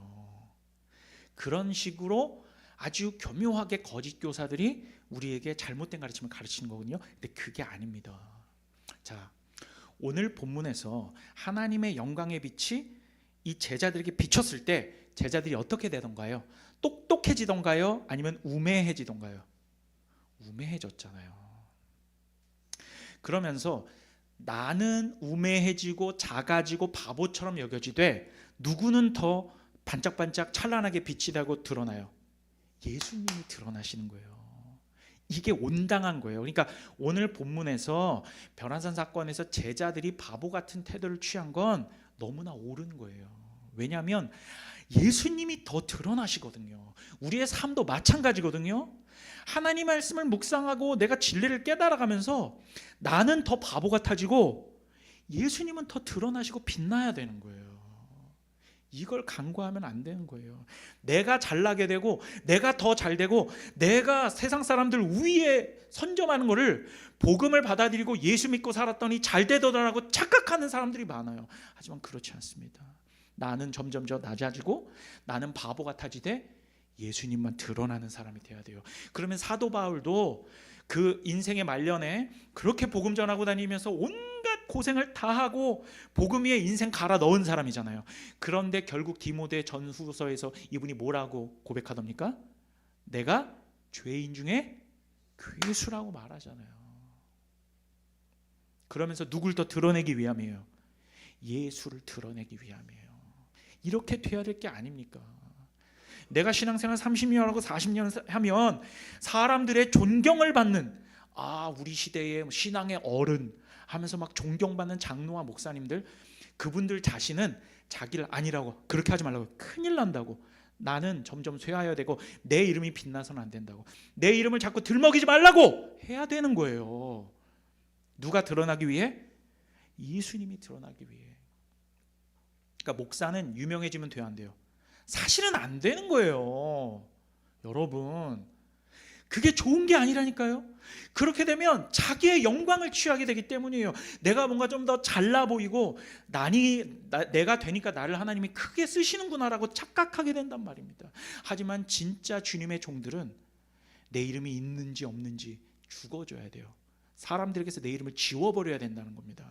그런 식으로 아주 교묘하게 거짓 교사들이 우리에게 잘못된 가르침을 가르치는 거거든요. 근데 그게 아닙니다. 자, 오늘 본문에서 하나님의 영광의 빛이 이 제자들에게 비쳤을 때 제자들이 어떻게 되던가요? 똑똑해지던가요? 아니면 우매해지던가요? 우매해졌잖아요. 그러면서 나는 우매해지고 작아지고 바보처럼 여겨지되 누구는 더 반짝반짝 찬란하게 빛이 나고 드러나요? 예수님이 드러나시는 거예요. 이게 온당한 거예요. 그러니까 오늘 본문에서 변화산 사건에서 제자들이 바보 같은 태도를 취한 건 너무나 옳은 거예요. 왜냐하면 예수님이 더 드러나시거든요. 우리의 삶도 마찬가지거든요. 하나님 말씀을 묵상하고 내가 진리를 깨달아가면서 나는 더 바보 같아지고 예수님은 더 드러나시고 빛나야 되는 거예요. 이걸 간과하면 안 되는 거예요. 내가 잘나게 되고 내가 더 잘 되고 내가 세상 사람들 위에 선점하는 거를 복음을 받아들이고 예수 믿고 살았더니 잘 되더라고 착각하는 사람들이 많아요. 하지만 그렇지 않습니다. 나는 점점 더 낮아지고 나는 바보 같아지되 예수님만 드러나는 사람이 돼야 돼요. 그러면 사도 바울도 그 인생의 말년에 그렇게 복음 전하고 다니면서 온갖 고생을 다 하고 복음 위에 인생 갈아 넣은 사람이잖아요. 그런데 결국 디모데 전후서에서 이분이 뭐라고 고백하답니까? 내가 죄인 중에 괴수라고 말하잖아요. 그러면서 누굴 더 드러내기 위함이에요? 예수를 드러내기 위함이에요. 이렇게 돼야 될 게 아닙니까? 내가 신앙생활 30년 하고 40년 하면 사람들의 존경을 받는, 우리 시대의 신앙의 어른 하면서 막 존경받는 장로와 목사님들, 그분들 자신은 자기를 아니라고, 그렇게 하지 말라고, 큰일 난다고, 나는 점점 쇠하여야 되고 내 이름이 빛나서는 안 된다고, 내 이름을 자꾸 들먹이지 말라고 해야 되는 거예요. 누가 드러나기 위해? 예수님이 드러나기 위해. 그러니까 목사는 유명해지면 돼야 안 돼요. 사실은 안 되는 거예요. 여러분, 그게 좋은 게 아니라니까요. 그렇게 되면 자기의 영광을 취하게 되기 때문이에요. 내가 뭔가 좀 더 잘나 보이고 내가 되니까 나를 하나님이 크게 쓰시는구나라고 착각하게 된단 말입니다. 하지만 진짜 주님의 종들은 내 이름이 있는지 없는지 죽어줘야 돼요. 사람들에게서 내 이름을 지워버려야 된다는 겁니다.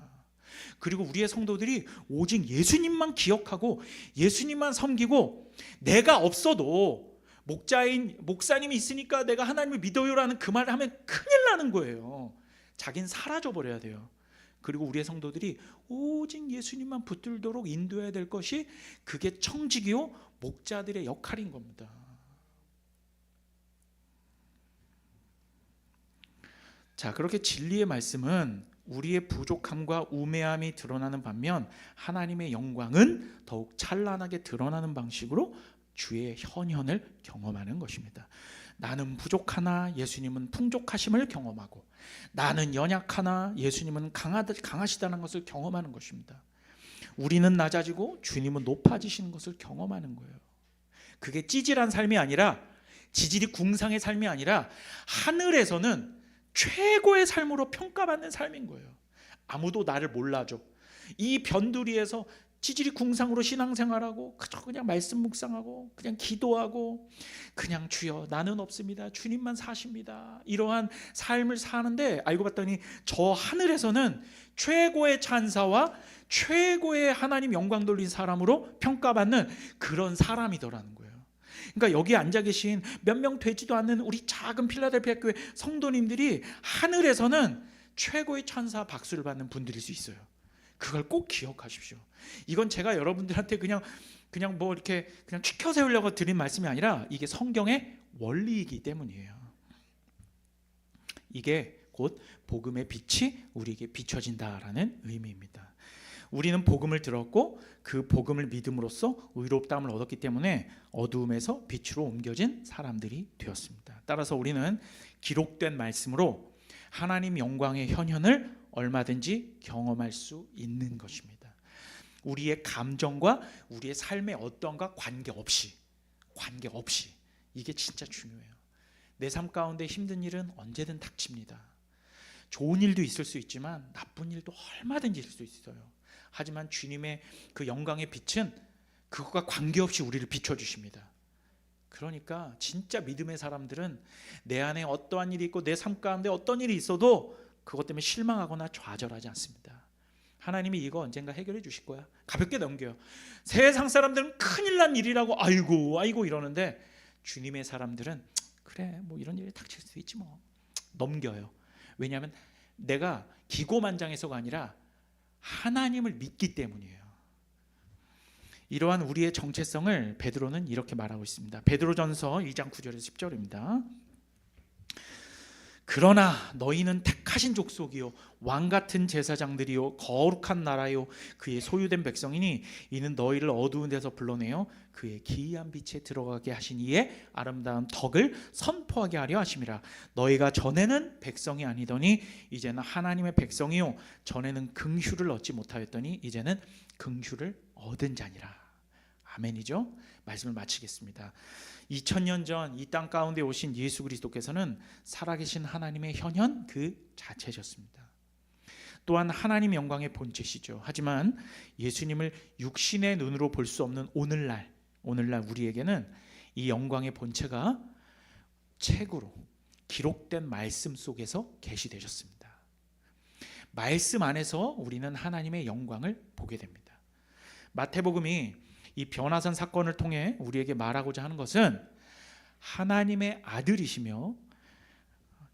그리고 우리의 성도들이 오직 예수님만 기억하고 예수님만 섬기고, 내가 없어도 목사님이 있으니까 내가 하나님을 믿어요라는 그 말을 하면 큰일 나는 거예요. 자기는 사라져 버려야 돼요. 그리고 우리의 성도들이 오직 예수님만 붙들도록 인도해야 될 것이, 그게 청지기요 목자들의 역할인 겁니다. 자, 그렇게 진리의 말씀은 우리의 부족함과 우매함이 드러나는 반면 하나님의 영광은 더욱 찬란하게 드러나는 방식으로 주의 현현을 경험하는 것입니다. 나는 부족하나 예수님은 풍족하심을 경험하고, 나는 연약하나 예수님은 강하시다는 것을 경험하는 것입니다. 우리는 낮아지고 주님은 높아지시는 것을 경험하는 거예요. 그게 찌질한 삶이 아니라, 지질이 궁상의 삶이 아니라 하늘에서는 최고의 삶으로 평가받는 삶인 거예요. 아무도 나를 몰라줘. 이 변두리에서 찌질이 궁상으로 신앙생활하고 그냥 말씀 묵상하고 그냥 기도하고 그냥 주여 나는 없습니다, 주님만 사십니다, 이러한 삶을 사는데, 알고 봤더니 저 하늘에서는 최고의 찬사와 최고의 하나님 영광 돌린 사람으로 평가받는 그런 사람이더라는 거예요. 그러니까 여기 앉아 계신 몇 명 되지도 않는 우리 작은 필라델피아 교회 성도님들이 하늘에서는 최고의 천사 박수를 받는 분들일 수 있어요. 그걸 꼭 기억하십시오. 이건 제가 여러분들한테 그냥 뭐 이렇게 그냥 치켜 세우려고 드린 말씀이 아니라 이게 성경의 원리이기 때문이에요. 이게 곧 복음의 빛이 우리에게 비춰진다라는 의미입니다. 우리는 복음을 들었고 그 복음을 믿음으로써 의롭다함을 얻었기 때문에 어두움에서 빛으로 옮겨진 사람들이 되었습니다. 따라서 우리는 기록된 말씀으로 하나님 영광의 현현을 얼마든지 경험할 수 있는 것입니다. 우리의 감정과 우리의 삶의 어떤가 관계없이 이게 진짜 중요해요. 내 삶 가운데 힘든 일은 언제든 닥칩니다. 좋은 일도 있을 수 있지만 나쁜 일도 얼마든지 있을 수 있어요. 하지만 주님의 그 영광의 빛은 그것과 관계없이 우리를 비춰주십니다. 그러니까 진짜 믿음의 사람들은 내 안에 어떠한 일이 있고 내 삶 가운데 어떤 일이 있어도 그것 때문에 실망하거나 좌절하지 않습니다. 하나님이 이거 언젠가 해결해 주실 거야, 가볍게 넘겨요. 세상 사람들은 큰일 난 일이라고 아이고 이러는데, 주님의 사람들은 그래 뭐 이런 일이 닥칠 수 있지 뭐, 넘겨요. 왜냐하면 내가 기고만장해서가 아니라 하나님을 믿기 때문이에요. 이러한 우리의 정체성을 베드로는 이렇게 말하고 있습니다. 베드로전서 2장 9절에서 10절입니다. 그러나 너희는 택하신 족속이요 왕같은 제사장들이요 거룩한 나라요 그의 소유된 백성이니 이는 너희를 어두운 데서 불러내어 그의 기이한 빛에 들어가게 하신 이의 아름다운 덕을 선포하게 하려 하심이라. 너희가 전에는 백성이 아니더니 이제는 하나님의 백성이요 전에는 긍휼을 얻지 못하였더니 이제는 긍휼을 얻은 자니라. 아멘이죠. 말씀을 마치겠습니다. 2000년 전 이 땅 가운데 오신 예수 그리스도께서는 살아계신 하나님의 현현 그 자체셨습니다. 또한 하나님 영광의 본체시죠. 하지만 예수님을 육신의 눈으로 볼 수 없는 오늘날 우리에게는 이 영광의 본체가 책으로 기록된 말씀 속에서 계시되셨습니다. 말씀 안에서 우리는 하나님의 영광을 보게 됩니다. 마태복음이 이 변화산 사건을 통해 우리에게 말하고자 하는 것은 하나님의 아들이시며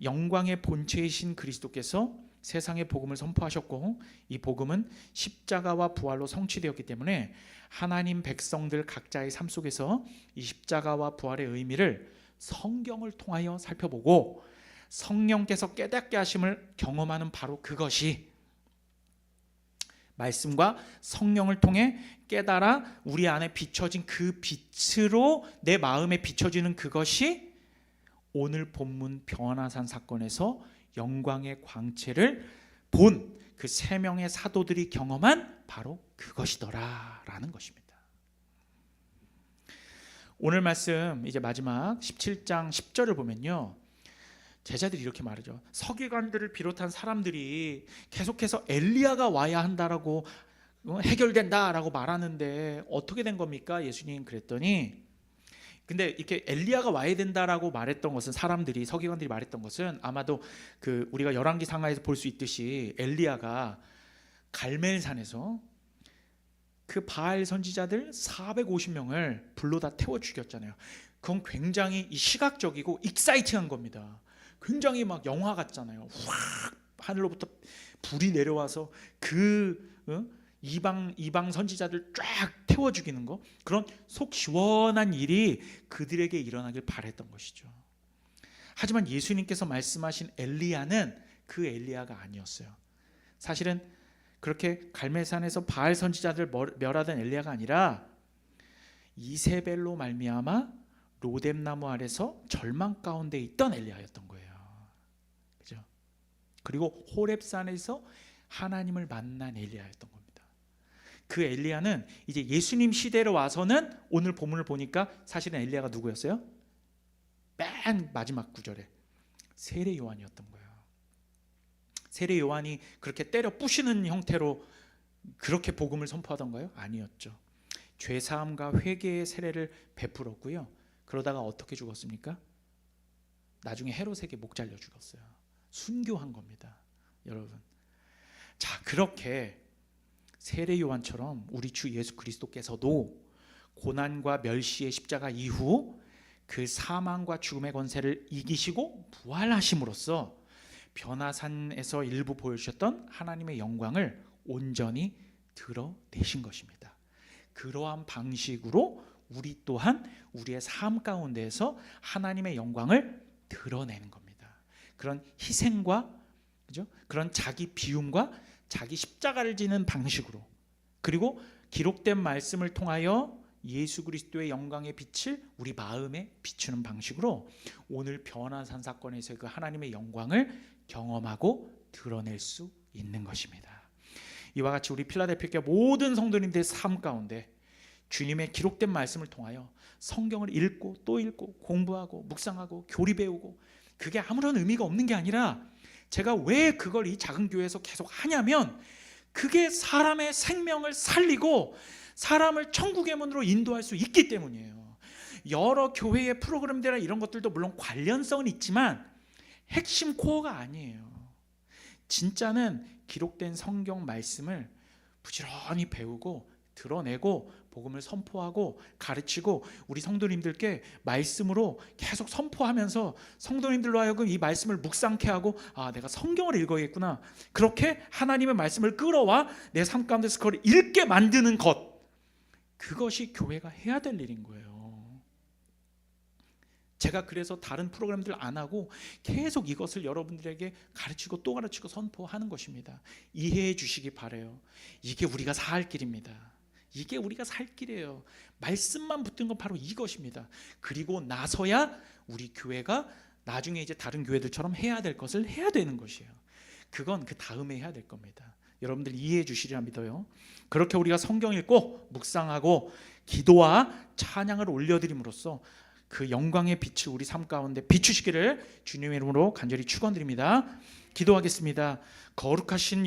영광의 본체이신 그리스도께서 세상의 복음을 선포하셨고, 이 복음은 십자가와 부활로 성취되었기 때문에 하나님 백성들 각자의 삶 속에서 이 십자가와 부활의 의미를 성경을 통하여 살펴보고 성령께서 깨닫게 하심을 경험하는 바로 그것이, 말씀과 성령을 통해 깨달아 우리 안에 비춰진 그 빛으로 내 마음에 비춰지는 그것이 오늘 본문 변화산 사건에서 영광의 광채를 본 그 세 명의 사도들이 경험한 바로 그것이더라라는 것입니다. 오늘 말씀 이제 마지막 17장 10절을 보면요, 제자들이 이렇게 말하죠. 서기관들을 비롯한 사람들이 계속해서 엘리야가 와야 한다라고 해결된다라고 말하는데 어떻게 된 겁니까? 예수님 그랬더니, 근데 이렇게 엘리야가 와야 된다라고 말했던 것은, 사람들이 서기관들이 말했던 것은 아마도 그 우리가 열왕기 상하에서 볼 수 있듯이 엘리야가 갈멜산에서 그 바알 선지자들 450명을 불로 다 태워 죽였잖아요. 그건 굉장히 시각적이고 익사이팅한 겁니다. 굉장히 막 영화 같잖아요. 확 하늘로부터 불이 내려와서 그 이방 선지자들 쫙 태워 죽이는 거, 그런 속 시원한 일이 그들에게 일어나길 바랬던 것이죠. 하지만 예수님께서 말씀하신 엘리야는 그 엘리야가 아니었어요. 사실은 그렇게 갈멜산에서 바알 선지자들 멸하던 엘리야가 아니라 이세벨로 말미암아 로뎀나무 아래서 절망 가운데 있던 엘리야였던 거예요. 그죠? 그리고 호렙산에서 하나님을 만난 엘리야였던 겁니다. 그 엘리야는 이제 예수님 시대로 와서는 오늘 본문을 보니까 사실은 엘리야가 누구였어요? 맨 마지막 구절에 세례 요한이었던 거예요. 세례 요한이 그렇게 때려 부시는 형태로 그렇게 복음을 선포하던가요? 아니었죠. 죄사함과 회개의 세례를 베풀었고요. 그러다가 어떻게 죽었습니까? 나중에 헤롯에게 목 잘려 죽었어요. 순교한 겁니다, 여러분. 자, 그렇게 세례 요한처럼 우리 주 예수 그리스도께서도 고난과 멸시의 십자가 이후 그 사망과 죽음의 권세를 이기시고 부활하심으로써 변화산에서 일부 보여주셨던 하나님의 영광을 온전히 드러내신 것입니다. 그러한 방식으로 우리 또한 우리의 삶 가운데에서 하나님의 영광을 드러내는 겁니다. 그런 희생과, 그죠? 그런 자기 비움과 자기 십자가를 지는 방식으로, 그리고 기록된 말씀을 통하여 예수 그리스도의 영광의 빛을 우리 마음에 비추는 방식으로 오늘 변화산 사건에서 그 하나님의 영광을 경험하고 드러낼 수 있는 것입니다. 이와 같이 우리 필라델피아 교회 모든 성도님들의 삶 가운데 주님의 기록된 말씀을 통하여 성경을 읽고 또 읽고 공부하고 묵상하고 교리 배우고, 그게 아무런 의미가 없는 게 아니라, 제가 왜 그걸 이 작은 교회에서 계속 하냐면 그게 사람의 생명을 살리고 사람을 천국의 문으로 인도할 수 있기 때문이에요. 여러 교회의 프로그램들이나 이런 것들도 물론 관련성은 있지만 핵심 코어가 아니에요. 진짜는 기록된 성경 말씀을 부지런히 배우고 드러내고 복음을 선포하고 가르치고 우리 성도님들께 말씀으로 계속 선포하면서 성도님들로 하여금 이 말씀을 묵상케 하고, 아, 내가 성경을 읽어야겠구나, 그렇게 하나님의 말씀을 끌어와 내 삶 가운데서 그걸 읽게 만드는 것, 그것이 교회가 해야 될 일인 거예요. 제가 그래서 다른 프로그램들 안 하고 계속 이것을 여러분들에게 가르치고 또 가르치고 선포하는 것입니다. 이해해 주시기 바라요. 이게 우리가 살 길입니다. 이게 우리가 살 길이에요. 말씀만 붙든 건 바로 이것입니다. 그리고 나서야 우리 교회가 나중에 이제 다른 교회들처럼 해야 될 것을 해야 되는 것이에요. 그건 그 다음에 해야 될 겁니다. 여러분들 이해해 주시리라 믿어요. 그렇게 우리가 성경 읽고 묵상하고 기도와 찬양을 올려드림으로써 그 영광의 빛을 우리 삶 가운데 비추시기를 주님의 이름으로 간절히 축원드립니다. 기도하겠습니다. 거룩하신